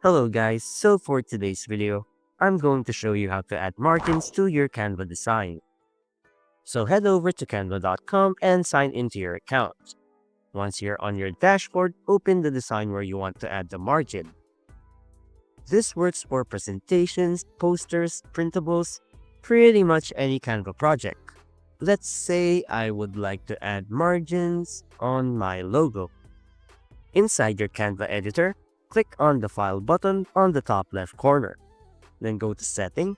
Hello guys, so for today's video, I'm going to show you how to add margins to your Canva design. So head over to canva.com and sign into your account. Once you're on your dashboard, open the design where you want to add the margin. This works for presentations, posters, printables, pretty much any Canva project. Let's say I would like to add margins on my logo. Inside your Canva editor, click on the File button on the top left corner. Then go to Setting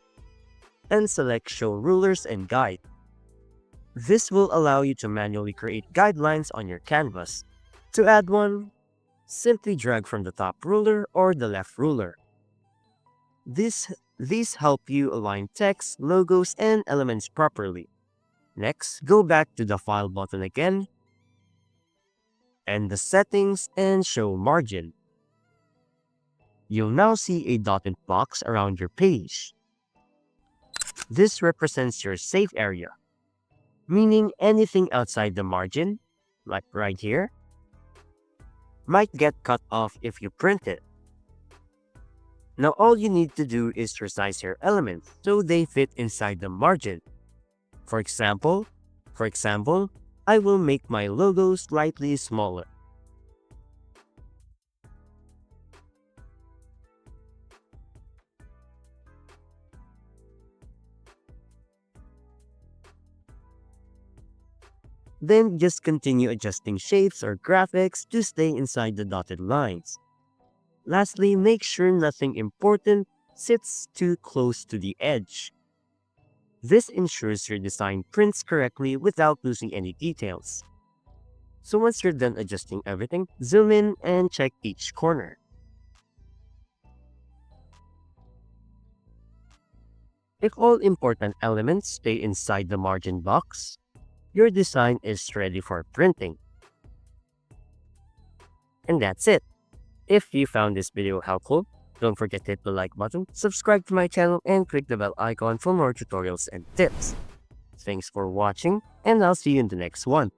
and select Show Rulers and Guide. This will allow you to manually create guidelines on your canvas. To add one, simply drag from the top ruler or the left ruler. These help you align text, logos, and elements properly. Next, go back to the File button again and the Settings and Show Margin. You'll now see a dotted box around your page. This represents your safe area, meaning anything outside the margin, like right here, might get cut off if you print it. Now all you need to do is resize your elements so they fit inside the margin. For example, I will make my logo slightly smaller. Then just continue adjusting shapes or graphics to stay inside the dotted lines. Lastly, make sure nothing important sits too close to the edge. This ensures your design prints correctly without losing any details. So once you're done adjusting everything, zoom in and check each corner. If all important elements stay inside the margin box, your design is ready for printing. And that's it. If you found this video helpful, don't forget to hit the like button, subscribe to my channel, and click the bell icon for more tutorials and tips. Thanks for watching, and I'll see you in the next one.